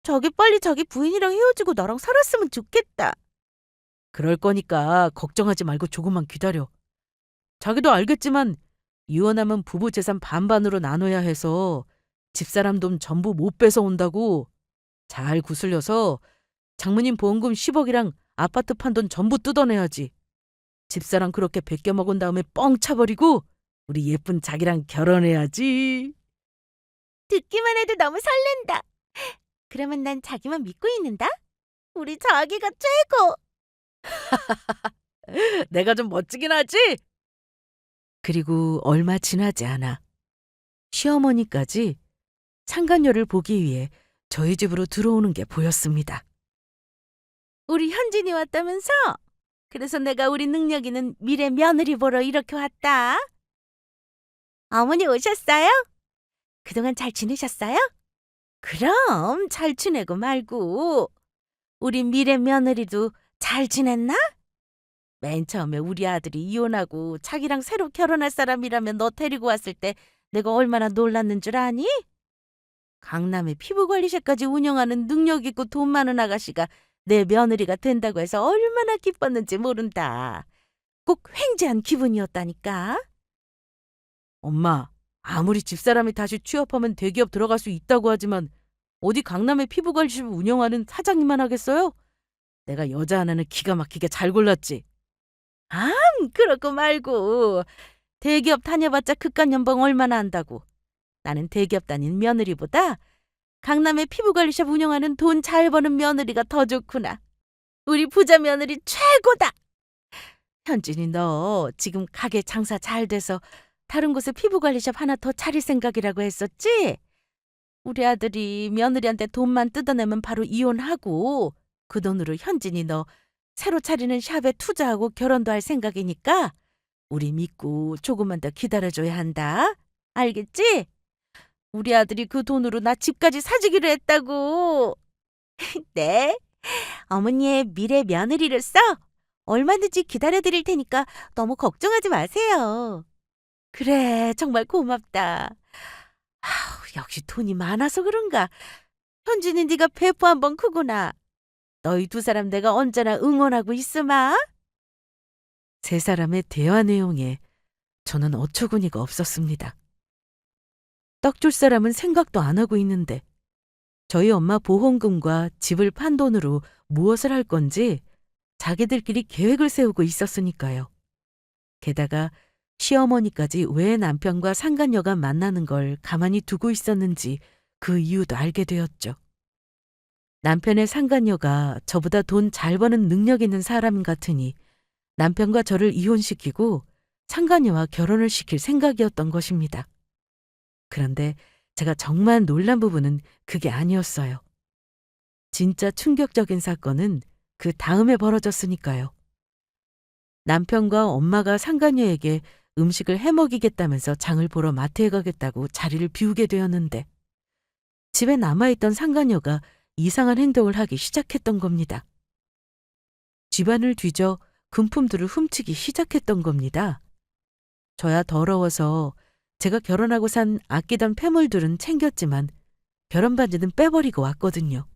저기 빨리 자기 부인이랑 헤어지고 나랑 살았으면 좋겠다. 그럴 거니까 걱정하지 말고 조금만 기다려. 자기도 알겠지만 이혼하면 부부 재산 반반으로 나눠야 해서 집사람 돈 전부 못 뺏어온다고. 잘 구슬려서 장모님 보험금 10억이랑 아파트 판 돈 전부 뜯어내야지. 집사람 그렇게 베껴먹은 다음에 뻥 차버리고 우리 예쁜 자기랑 결혼해야지. 듣기만 해도 너무 설렌다. 그러면 난 자기만 믿고 있는다? 우리 자기가 최고. 내가 좀 멋지긴 하지? 그리고 얼마 지나지 않아 시어머니까지 상간녀를 보기 위해 저희 집으로 들어오는 게 보였습니다. 우리 현진이 왔다면서? 그래서 내가 우리 능력 있는 미래 며느리 보러 이렇게 왔다. 어머니 오셨어요? 그동안 잘 지내셨어요? 그럼 잘 지내고 말고. 우리 미래 며느리도 잘 지냈나? 맨 처음에 우리 아들이 이혼하고 자기랑 새로 결혼할 사람이라면 너 데리고 왔을 때 내가 얼마나 놀랐는 줄 아니? 강남의 피부관리사까지 운영하는 능력 있고 돈 많은 아가씨가 내 며느리가 된다고 해서 얼마나 기뻤는지 모른다. 꼭 횡재한 기분이었다니까. 엄마, 아무리 집사람이 다시 취업하면 대기업 들어갈 수 있다고 하지만 어디 강남의 피부관리샵을 운영하는 사장님만 하겠어요? 내가 여자 하나는 기가 막히게 잘 골랐지. 그렇고 말고. 대기업 다녀봤자 그깟 연봉 얼마나 한다고. 나는 대기업 다닌 며느리보다 강남의 피부관리샵 운영하는 돈 잘 버는 며느리가 더 좋구나. 우리 부자 며느리 최고다. 현진이 너 지금 가게 장사 잘 돼서 다른 곳에 피부관리샵 하나 더 차릴 생각이라고 했었지? 우리 아들이 며느리한테 돈만 뜯어내면 바로 이혼하고 그 돈으로 현진이 너 새로 차리는 샵에 투자하고 결혼도 할 생각이니까 우리 믿고 조금만 더 기다려줘야 한다. 알겠지? 우리 아들이 그 돈으로 나 집까지 사주기로 했다고. 네, 어머니의 미래 며느리로서 얼마든지 기다려드릴 테니까 너무 걱정하지 마세요. 그래, 정말 고맙다. 역시 돈이 많아서 그런가. 현진이 네가 배포 한번 크구나. 너희 두 사람 내가 언제나 응원하고 있으마. 세 사람의 대화 내용에 저는 어처구니가 없었습니다. 떡 줄 사람은 생각도 안 하고 있는데 저희 엄마 보험금과 집을 판 돈으로 무엇을 할 건지 자기들끼리 계획을 세우고 있었으니까요. 게다가 시어머니까지 왜 남편과 상간녀가 만나는 걸 가만히 두고 있었는지 그 이유도 알게 되었죠. 남편의 상간녀가 저보다 돈 잘 버는 능력 있는 사람 같으니 남편과 저를 이혼시키고 상간녀와 결혼을 시킬 생각이었던 것입니다. 그런데 제가 정말 놀란 부분은 그게 아니었어요. 진짜 충격적인 사건은 그 다음에 벌어졌으니까요. 남편과 엄마가 상간녀에게 음식을 해먹이겠다면서 장을 보러 마트에 가겠다고 자리를 비우게 되었는데 집에 남아있던 상간녀가 이상한 행동을 하기 시작했던 겁니다. 집안을 뒤져 금품들을 훔치기 시작했던 겁니다. 저야 더러워서 제가 결혼하고 산 아끼던 폐물들은 챙겼지만 결혼 반지는 빼버리고 왔거든요.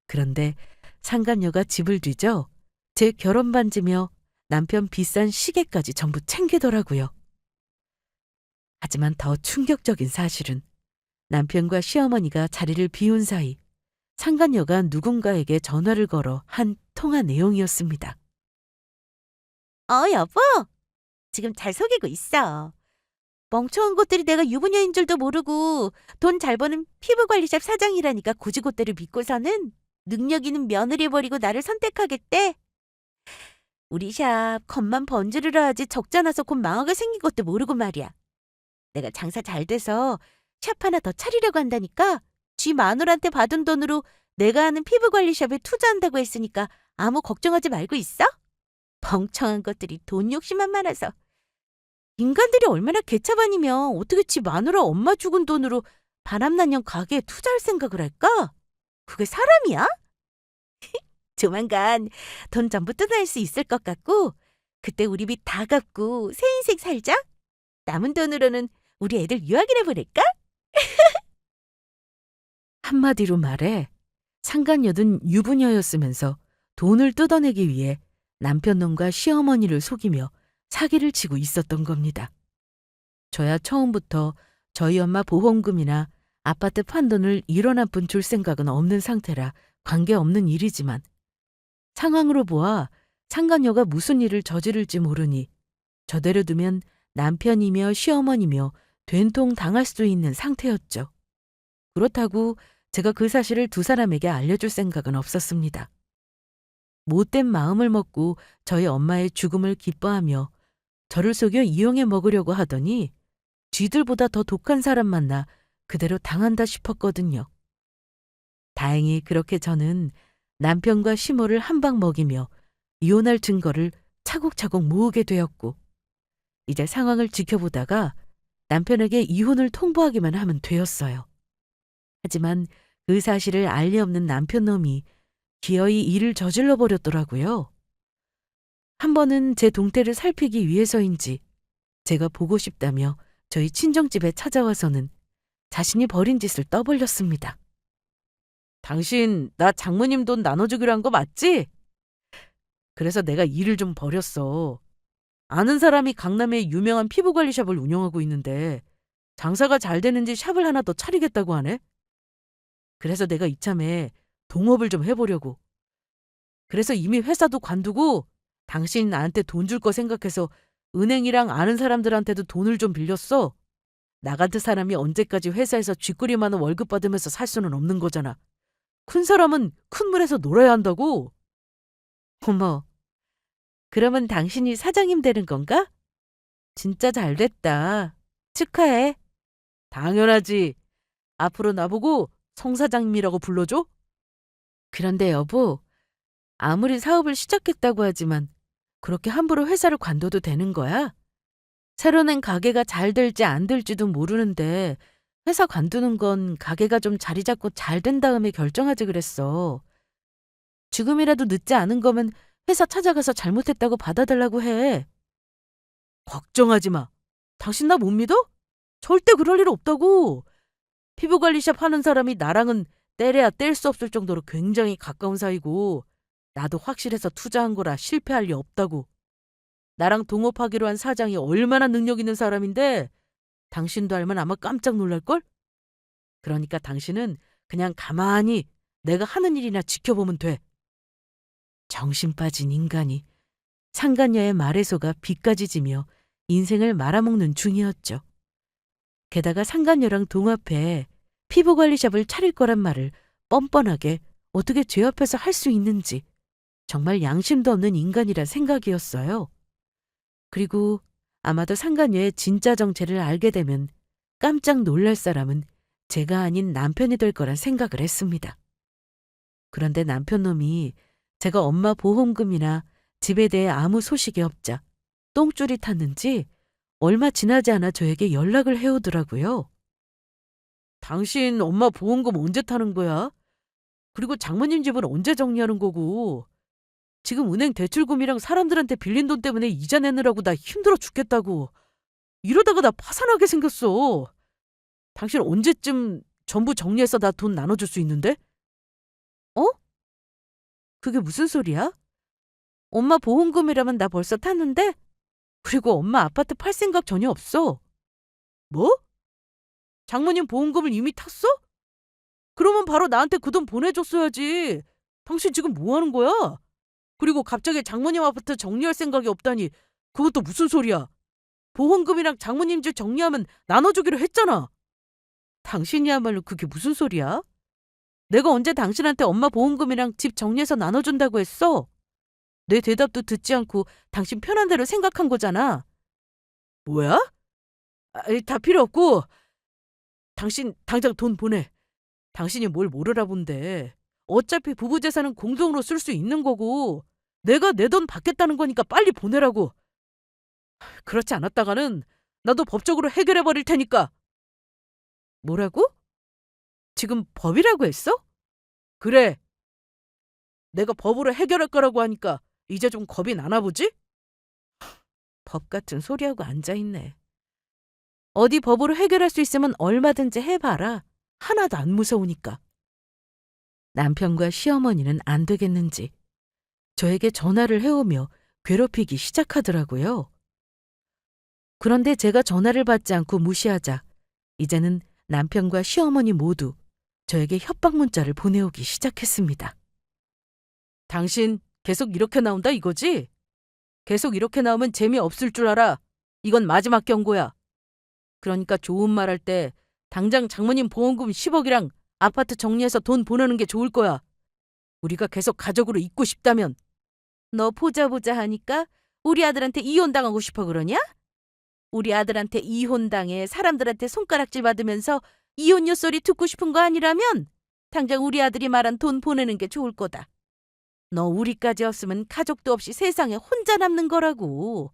그런데 상간녀가 집을 뒤져 제 결혼 반지며 남편 비싼 시계까지 전부 챙기더라고요. 하지만 더 충격적인 사실은 남편과 시어머니가 자리를 비운 사이 상간녀가 누군가에게 전화를 걸어 한 통화 내용이었습니다. 여보. 지금 잘 속이고 있어. 멍청한 것들이 내가 유부녀인 줄도 모르고 돈 잘 버는 피부관리샵 사장이라니까 고지고대로 믿고서는 능력 있는 며느리 버리고 나를 선택하겠대. 우리 샵 겉만 번지르르 하지 적자 나서 곧 망하게 생긴 것도 모르고 말이야. 내가 장사 잘 돼서 샵 하나 더 차리려고 한다니까 쥐 마누라한테 받은 돈으로 내가 하는 피부관리샵에 투자한다고 했으니까 아무 걱정하지 말고 있어? 멍청한 것들이 돈 욕심만 많아서. 인간들이 얼마나 개차반이면 어떻게 지 마누라 엄마 죽은 돈으로 바람난년 가게에 투자할 생각을 할까? 그게 사람이야? 조만간 돈 전부 뜯어낼 수 있을 것 같고 그때 우리 빚 다 갚고 새 인생 살자. 남은 돈으로는 우리 애들 유학이나 보낼까? 한마디로 말해 상간녀든 유부녀였으면서 돈을 뜯어내기 위해 남편 놈과 시어머니를 속이며 사기를 치고 있었던 겁니다. 저야 처음부터 저희 엄마 보험금이나 아파트 판돈을 1원 한 푼 줄 생각은 없는 상태라 관계없는 일이지만 상황으로 보아 상간녀가 무슨 일을 저지를지 모르니 저대로 두면 남편이며 시어머니며 된통 당할 수도 있는 상태였죠. 그렇다고 제가 그 사실을 두 사람에게 알려줄 생각은 없었습니다. 못된 마음을 먹고 저희 엄마의 죽음을 기뻐하며 저를 속여 이용해 먹으려고 하더니 쥐들보다 더 독한 사람 만나 그대로 당한다 싶었거든요. 다행히 그렇게 저는 남편과 시모를 한 방 먹이며 이혼할 증거를 차곡차곡 모으게 되었고 이제 상황을 지켜보다가 남편에게 이혼을 통보하기만 하면 되었어요. 하지만 그 사실을 알 리 없는 남편 놈이 기어이 일을 저질러 버렸더라고요. 한 번은 제 동태를 살피기 위해서인지 제가 보고 싶다며 저희 친정집에 찾아와서는 자신이 벌인 짓을 떠벌렸습니다. 당신 나 장모님 돈 나눠주기로 한 거 맞지? 그래서 내가 일을 좀 벌였어. 아는 사람이 강남에 유명한 피부관리샵을 운영하고 있는데 장사가 잘 되는지 샵을 하나 더 차리겠다고 하네. 그래서 내가 이참에 동업을 좀 해보려고. 그래서 이미 회사도 관두고 당신 나한테 돈 줄 거 생각해서 은행이랑 아는 사람들한테도 돈을 좀 빌렸어. 나 같은 사람이 언제까지 회사에서 쥐꼬리 많은 월급 받으면서 살 수는 없는 거잖아. 큰 사람은 큰 물에서 놀아야 한다고. 어머, 그러면 당신이 사장님 되는 건가? 진짜 잘 됐다. 축하해. 당연하지. 앞으로 나보고 성 사장님이라고 불러줘? 그런데 여보, 아무리 사업을 시작했다고 하지만 그렇게 함부로 회사를 관둬도 되는 거야? 새로 낸 가게가 잘 될지 안 될지도 모르는데 회사 관두는 건 가게가 좀 자리 잡고 잘 된 다음에 결정하지 그랬어. 지금이라도 늦지 않은 거면 회사 찾아가서 잘못했다고 받아달라고 해. 걱정하지 마. 당신 나 못 믿어? 절대 그럴 일 없다고. 피부관리샵 하는 사람이 나랑은 떼래야 뗄 수 없을 정도로 굉장히 가까운 사이고 나도 확실해서 투자한 거라 실패할 리 없다고. 나랑 동업하기로 한 사장이 얼마나 능력 있는 사람인데 당신도 알면 아마 깜짝 놀랄걸? 그러니까 당신은 그냥 가만히 내가 하는 일이나 지켜보면 돼. 정신 빠진 인간이 상간녀의 말에 속아 비까지 지며 인생을 말아먹는 중이었죠. 게다가 상간녀랑 동업해 피부관리샵을 차릴 거란 말을 뻔뻔하게 어떻게 제 앞에서 할 수 있는지 정말 양심도 없는 인간이란 생각이었어요. 그리고 아마도 상간녀의 진짜 정체를 알게 되면 깜짝 놀랄 사람은 제가 아닌 남편이 될 거란 생각을 했습니다. 그런데 남편 놈이 제가 엄마 보험금이나 집에 대해 아무 소식이 없자 똥줄이 탔는지 얼마 지나지 않아 저에게 연락을 해오더라고요. 당신 엄마 보험금 언제 타는 거야? 그리고 장모님 집은 언제 정리하는 거고? 지금 은행 대출금이랑 사람들한테 빌린 돈 때문에 이자 내느라고 나 힘들어 죽겠다고. 이러다가 나 파산하게 생겼어. 당신 언제쯤 전부 정리해서 나 돈 나눠줄 수 있는데? 어? 그게 무슨 소리야? 엄마 보험금이라면 나 벌써 탔는데? 그리고 엄마 아파트 팔 생각 전혀 없어. 뭐? 장모님 보험금을 이미 탔어? 그러면 바로 나한테 그 돈 보내줬어야지. 당신 지금 뭐 하는 거야? 그리고 갑자기 장모님 아파트 정리할 생각이 없다니 그것도 무슨 소리야? 보험금이랑 장모님 집 정리하면 나눠주기로 했잖아. 당신이야말로 그게 무슨 소리야? 내가 언제 당신한테 엄마 보험금이랑 집 정리해서 나눠준다고 했어? 내 대답도 듣지 않고 당신 편한 대로 생각한 거잖아. 뭐야? 다 필요 없고 당신 당장 돈 보내. 당신이 뭘 모르나 본데. 어차피 부부 재산은 공동으로 쓸 수 있는 거고 내가 내 돈 받겠다는 거니까 빨리 보내라고. 그렇지 않았다가는 나도 법적으로 해결해 버릴 테니까. 뭐라고? 지금 법이라고 했어? 그래. 내가 법으로 해결할 거라고 하니까 이제 좀 겁이 나나 보지? 법 같은 소리하고 앉아있네. 어디 법으로 해결할 수 있으면 얼마든지 해봐라. 하나도 안 무서우니까. 남편과 시어머니는 안 되겠는지 저에게 전화를 해오며 괴롭히기 시작하더라고요. 그런데 제가 전화를 받지 않고 무시하자 이제는 남편과 시어머니 모두 저에게 협박 문자를 보내오기 시작했습니다. 당신 계속 이렇게 나온다 이거지? 계속 이렇게 나오면 재미없을 줄 알아. 이건 마지막 경고야. 그러니까 좋은 말 할 때 당장 장모님 보험금 10억이랑 아파트 정리해서 돈 보내는 게 좋을 거야. 우리가 계속 가족으로 있고 싶다면. 너 보자 하니까 우리 아들한테 이혼당하고 싶어 그러냐? 우리 아들한테 이혼당해 사람들한테 손가락질 받으면서 이혼 녀소리 듣고 싶은 거 아니라면 당장 우리 아들이 말한 돈 보내는 게 좋을 거다. 너 우리까지 없으면 가족도 없이 세상에 혼자 남는 거라고.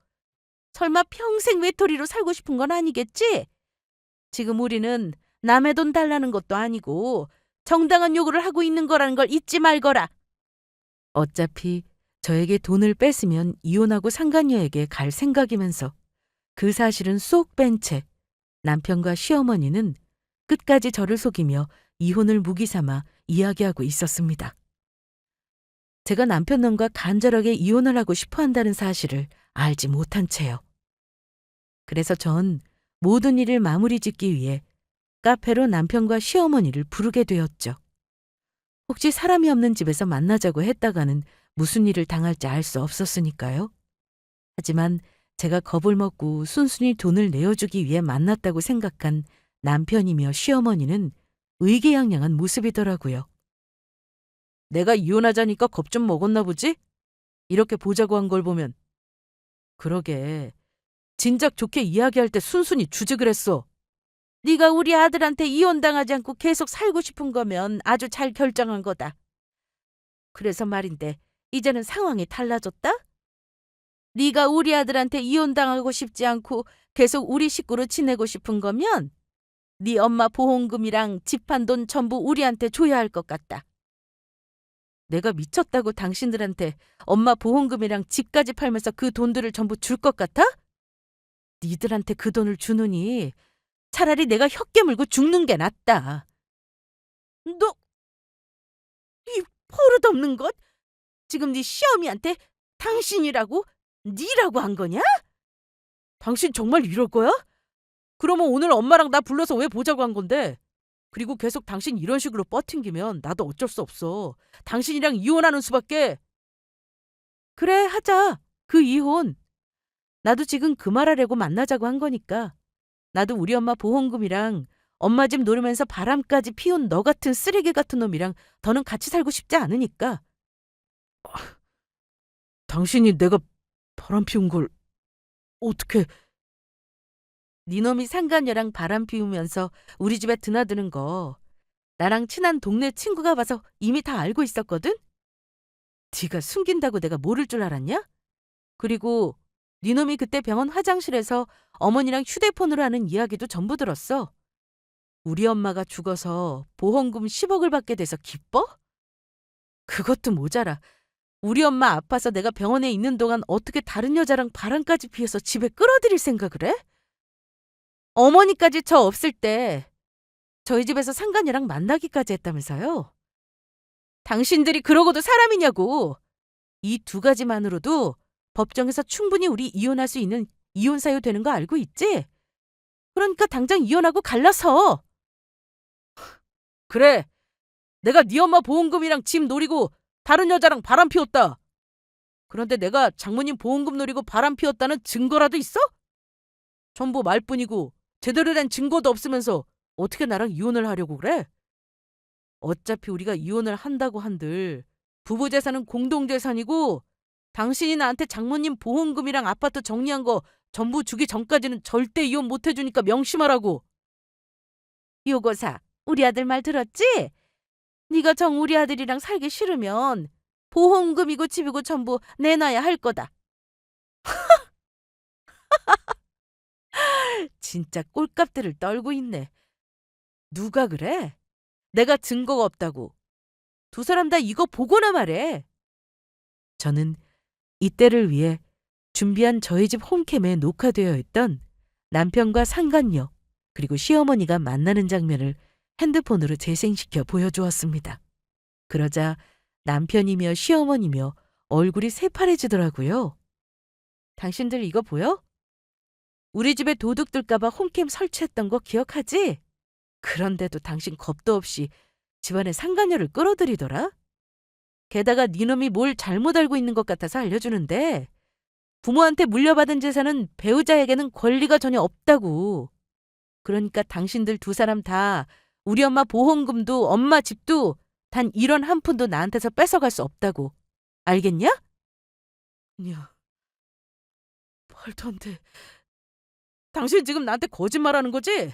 설마 평생 외톨이로 살고 싶은 건 아니겠지? 지금 우리는 남의 돈 달라는 것도 아니고 정당한 요구를 하고 있는 거라는 걸 잊지 말거라. 어차피 저에게 돈을 뺏으면 이혼하고 상간녀에게 갈 생각이면서 그 사실은 쏙 뺀 채 남편과 시어머니는 끝까지 저를 속이며 이혼을 무기 삼아 이야기하고 있었습니다. 제가 남편 놈과 간절하게 이혼을 하고 싶어 한다는 사실을 알지 못한 채요. 그래서 전 모든 일을 마무리 짓기 위해 카페로 남편과 시어머니를 부르게 되었죠. 혹시 사람이 없는 집에서 만나자고 했다가는 무슨 일을 당할지 알 수 없었으니까요. 하지만 제가 겁을 먹고 순순히 돈을 내어주기 위해 만났다고 생각한 남편이며 시어머니는 의기양양한 모습이더라고요. 내가 이혼하자니까 겁 좀 먹었나 보지? 이렇게 보자고 한 걸 보면. 그러게. 진작 좋게 이야기할 때 순순히 주지 그랬어. 네가 우리 아들한테 이혼당하지 않고 계속 살고 싶은 거면 아주 잘 결정한 거다. 그래서 말인데 이제는 상황이 달라졌다? 네가 우리 아들한테 이혼당하고 싶지 않고 계속 우리 식구로 지내고 싶은 거면 네 엄마 보험금이랑 집 판 돈 전부 우리한테 줘야 할 것 같다. 내가 미쳤다고 당신들한테 엄마 보험금이랑 집까지 팔면서 그 돈들을 전부 줄 것 같아? 니들한테 그 돈을 주느니 차라리 내가 혀 깨물고 죽는 게 낫다. 너, 이 버릇없는 것! 지금 네 시어미한테 당신이라고? 니라고 한 거냐? 당신 정말 이럴 거야? 그러면 오늘 엄마랑 나 불러서 왜 보자고 한 건데? 그리고 계속 당신 이런 식으로 뻗팅기면 나도 어쩔 수 없어. 당신이랑 이혼하는 수밖에. 그래, 하자. 그 이혼. 나도 지금 그 말하려고 만나자고 한 거니까. 나도 우리 엄마 보험금이랑 엄마 집 노리면서 바람까지 피운 너 같은 쓰레기 같은 놈이랑 더는 같이 살고 싶지 않으니까. 당신이 내가 바람 피운 걸 어떻게... 네 놈이 상간녀랑 바람 피우면서 우리 집에 드나드는 거 나랑 친한 동네 친구가 봐서 이미 다 알고 있었거든? 네가 숨긴다고 내가 모를 줄 알았냐? 그리고 네 놈이 그때 병원 화장실에서 어머니랑 휴대폰으로 하는 이야기도 전부 들었어. 우리 엄마가 죽어서 보험금 10억을 받게 돼서 기뻐? 그것도 모자라. 우리 엄마 아파서 내가 병원에 있는 동안 어떻게 다른 여자랑 바람까지 피워서 집에 끌어들일 생각을 해? 어머니까지 저 없을 때 저희 집에서 상간녀랑 만나기까지 했다면서요? 당신들이 그러고도 사람이냐고. 이 두 가지만으로도 법정에서 충분히 우리 이혼할 수 있는 이혼 사유 되는 거 알고 있지? 그러니까 당장 이혼하고 갈라서. 그래, 내가 네 엄마 보험금이랑 집 노리고 다른 여자랑 바람 피웠다. 그런데 내가 장모님 보험금 노리고 바람 피웠다는 증거라도 있어? 전부 말뿐이고 제대로 된 증거도 없으면서 어떻게 나랑 이혼을 하려고 그래? 어차피 우리가 이혼을 한다고 한들 부부 재산은 공동 재산이고 당신이 나한테 장모님 보험금이랑 아파트 정리한 거 전부 주기 전까지는 절대 이혼 못 해주니까 명심하라고. 요거사, 우리 아들 말 들었지? 네가 정 우리 아들이랑 살기 싫으면 보험금이고 집이고 전부 내놔야 할 거다. 진짜 꼴값들을 떨고 있네. 누가 그래? 내가 증거가 없다고. 두 사람 다 이거 보고나 말해. 저는 이때를 위해 준비한 저희 집 홈캠에 녹화되어 있던 남편과 상간녀 그리고 시어머니가 만나는 장면을 핸드폰으로 재생시켜 보여주었습니다. 그러자 남편이며 시어머니며 얼굴이 새파래지더라고요. 당신들 이거 보여? 우리 집에 도둑 들까봐 홈캠 설치했던 거 기억하지? 그런데도 당신 겁도 없이 집안에 상간녀를 끌어들이더라? 게다가 니놈이 뭘 잘못 알고 있는 것 같아서 알려주는데 부모한테 물려받은 재산은 배우자에게는 권리가 전혀 없다고. 그러니까 당신들 두 사람 다 우리 엄마 보험금도 엄마 집도 단 1원 한 푼도 나한테서 뺏어갈 수 없다고. 알겠냐? 야, 말도 안 돼. 당신 지금 나한테 거짓말하는 거지?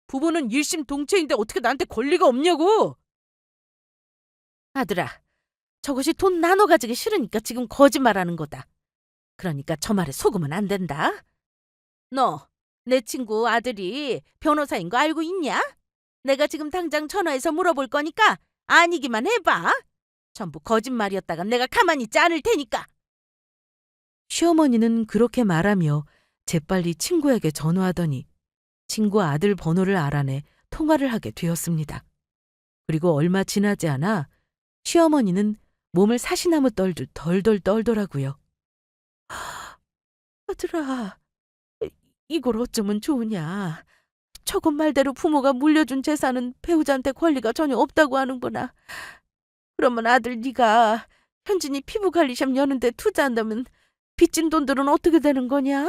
부부는 일심동체인데 어떻게 나한테 권리가 없냐고. 아들아, 저것이 돈 나눠 가지기 싫으니까 지금 거짓말하는 거다. 그러니까 저 말에 속으면 안 된다. 너, 내 친구 아들이 변호사인 거 알고 있냐? 내가 지금 당장 전화해서 물어볼 거니까 아니기만 해봐. 전부 거짓말이었다가 내가 가만히 있지 않을 테니까. 시어머니는 그렇게 말하며 재빨리 친구에게 전화하더니 친구 아들 번호를 알아내 통화를 하게 되었습니다. 그리고 얼마 지나지 않아 시어머니는 몸을 사시나무 떨듯 덜덜 떨더라고요. 아들아, 이걸 어쩌면 좋으냐. 저건 말대로 부모가 물려준 재산은 배우자한테 권리가 전혀 없다고 하는구나. 그러면 아들 네가 현진이 피부관리샵 여는데 투자한다면 빚진 돈들은 어떻게 되는 거냐?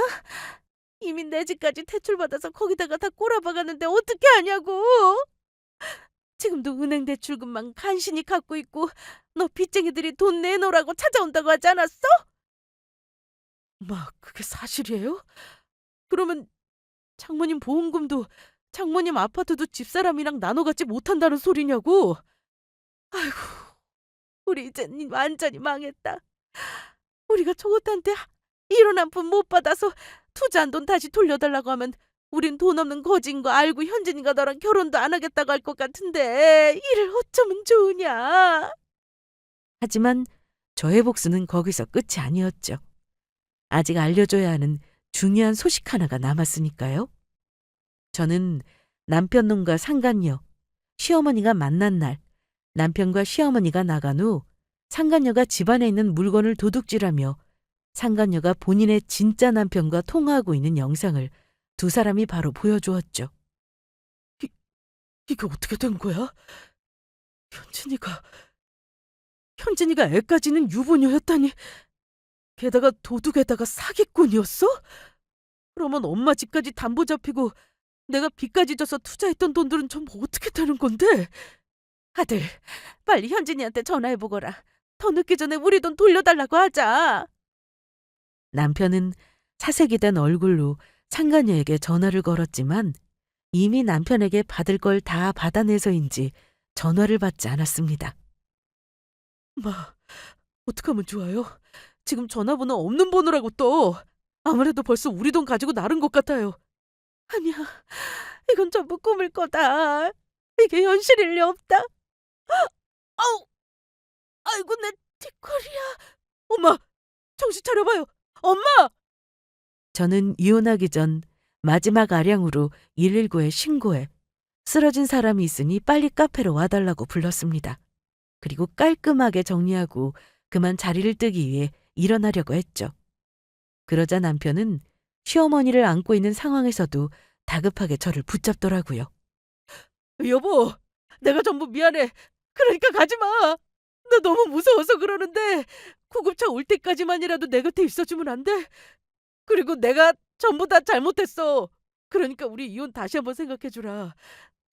이미 내 집까지 대출받아서 거기다가 다 꼬라박았는데 어떻게 하냐고. 지금도 은행 대출금만 간신히 갖고 있고 너 빚쟁이들이 돈 내놓으라고 찾아온다고 하지 않았어? 마, 그게 사실이에요? 그러면 장모님 보험금도 장모님 아파트도 집사람이랑 나눠 갖지 못한다는 소리냐고. 아이고, 우리 이젠 완전히 망했다. 우리가 저것한테 1원 한 푼 못 받아서 투자한 돈 다시 돌려달라고 하면 우린 돈 없는 거지인 거 알고 현진이가 너랑 결혼도 안 하겠다고 할 것 같은데 이를 어쩌면 좋으냐. 하지만 저의 복수는 거기서 끝이 아니었죠. 아직 알려줘야 하는 중요한 소식 하나가 남았으니까요. 저는 남편 놈과 상간녀, 시어머니가 만난 날 남편과 시어머니가 나간 후 상간녀가 집안에 있는 물건을 도둑질하며 상간녀가 본인의 진짜 남편과 통화하고 있는 영상을 두 사람이 바로 보여주었죠. 이게 어떻게 된 거야? 현진이가 애까지는 유부녀였다니. 게다가 도둑에다가 사기꾼이었어? 그러면 엄마 집까지 담보 잡히고 내가 빚까지 져서 투자했던 돈들은 전부 어떻게 되는 건데? 아들, 빨리 현진이한테 전화해보거라. 더 늦기 전에 우리 돈 돌려달라고 하자. 남편은 사색이 된 얼굴로 상간녀에게 전화를 걸었지만 이미 남편에게 받을 걸 다 받아내서인지 전화를 받지 않았습니다. 마, 어떡하면 좋아요? 지금 전화번호 없는 번호라고 또. 아무래도 벌써 우리 돈 가지고 나른 것 같아요. 아니야, 이건 전부 꿈일 거다. 이게 현실일 리 없다. 아우, 아이고 내 뒷골이야. 엄마, 정신 차려봐요. 엄마! 저는 이혼하기 전 마지막 아량으로 119에 신고해 쓰러진 사람이 있으니 빨리 카페로 와달라고 불렀습니다. 그리고 깔끔하게 정리하고 그만 자리를 뜨기 위해 일어나려고 했죠. 그러자 남편은 시어머니를 안고 있는 상황에서도 다급하게 저를 붙잡더라고요. 여보, 내가 전부 미안해. 그러니까 가지 마. 나 너무 무서워서 그러는데 구급차 올 때까지만이라도 내 곁에 있어주면 안 돼? 그리고 내가 전부 다 잘못했어. 그러니까 우리 이혼 다시 한번 생각해주라.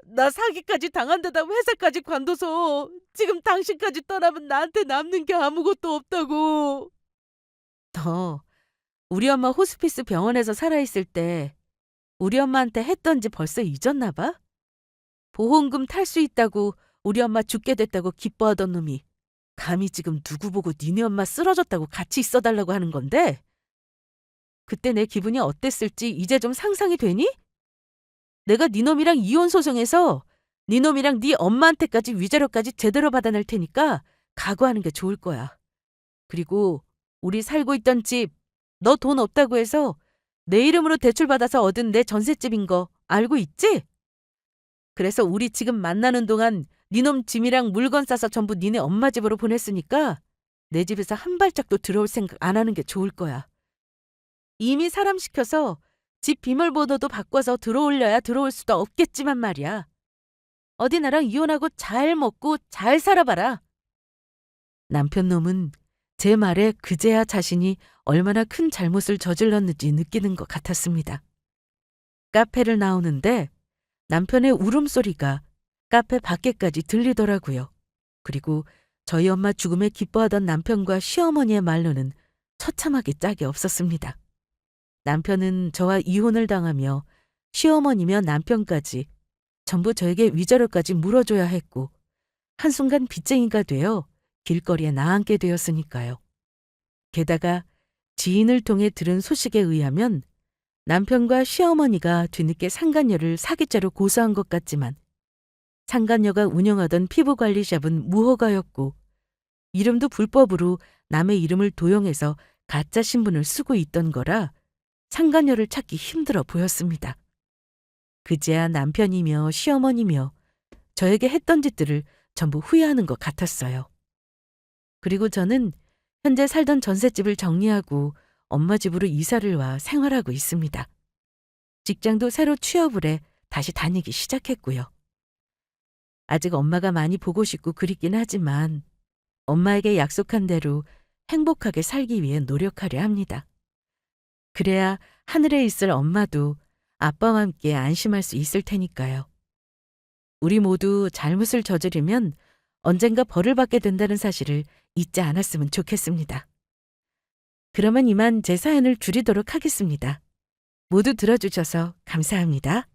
나 사기까지 당한 데다 회사까지 관둬서 지금 당신까지 떠나면 나한테 남는 게 아무것도 없다고. 너 우리 엄마 호스피스 병원에서 살아있을 때 우리 엄마한테 했던지 벌써 잊었나 봐? 보험금 탈 수 있다고 우리 엄마 죽게 됐다고 기뻐하던 놈이 감히 지금 누구 보고 니네 엄마 쓰러졌다고 같이 있어달라고 하는 건데? 그때 내 기분이 어땠을지 이제 좀 상상이 되니? 내가 니놈이랑 이혼 소송해서 니놈이랑 네 엄마한테까지 위자료까지 제대로 받아낼 테니까 각오하는 게 좋을 거야. 그리고 우리 살고 있던 집, 너 돈 없다고 해서 내 이름으로 대출받아서 얻은 내 전셋집인 거 알고 있지? 그래서 우리 지금 만나는 동안 니놈 짐이랑 물건 싸서 전부 니네 엄마 집으로 보냈으니까 내 집에서 한 발짝도 들어올 생각 안 하는 게 좋을 거야. 이미 사람 시켜서 집 비밀번호도 바꿔서 들어올려야 들어올 수도 없겠지만 말이야. 어디 나랑 이혼하고 잘 먹고 잘 살아봐라. 남편 놈은 제 말에 그제야 자신이 얼마나 큰 잘못을 저질렀는지 느끼는 것 같았습니다. 카페를 나오는데 남편의 울음소리가 카페 밖에까지 들리더라고요. 그리고 저희 엄마 죽음에 기뻐하던 남편과 시어머니의 말로는 처참하게 짝이 없었습니다. 남편은 저와 이혼을 당하며 시어머니며 남편까지 전부 저에게 위자료까지 물어줘야 했고 한순간 빚쟁이가 되어 길거리에 나앉게 되었으니까요. 게다가 지인을 통해 들은 소식에 의하면 남편과 시어머니가 뒤늦게 상간녀를 사기죄로 고소한 것 같지만 상간녀가 운영하던 피부관리샵은 무허가였고 이름도 불법으로 남의 이름을 도용해서 가짜 신분을 쓰고 있던 거라 상간녀를 찾기 힘들어 보였습니다. 그제야 남편이며 시어머니며 저에게 했던 짓들을 전부 후회하는 것 같았어요. 그리고 저는 현재 살던 전셋집을 정리하고 엄마 집으로 이사를 와 생활하고 있습니다. 직장도 새로 취업을 해 다시 다니기 시작했고요. 아직 엄마가 많이 보고 싶고 그립긴 하지만 엄마에게 약속한 대로 행복하게 살기 위해 노력하려 합니다. 그래야 하늘에 있을 엄마도 아빠와 함께 안심할 수 있을 테니까요. 우리 모두 잘못을 저지르면 언젠가 벌을 받게 된다는 사실을 잊지 않았으면 좋겠습니다. 그러면 이만 제 사연을 줄이도록 하겠습니다. 모두 들어주셔서 감사합니다.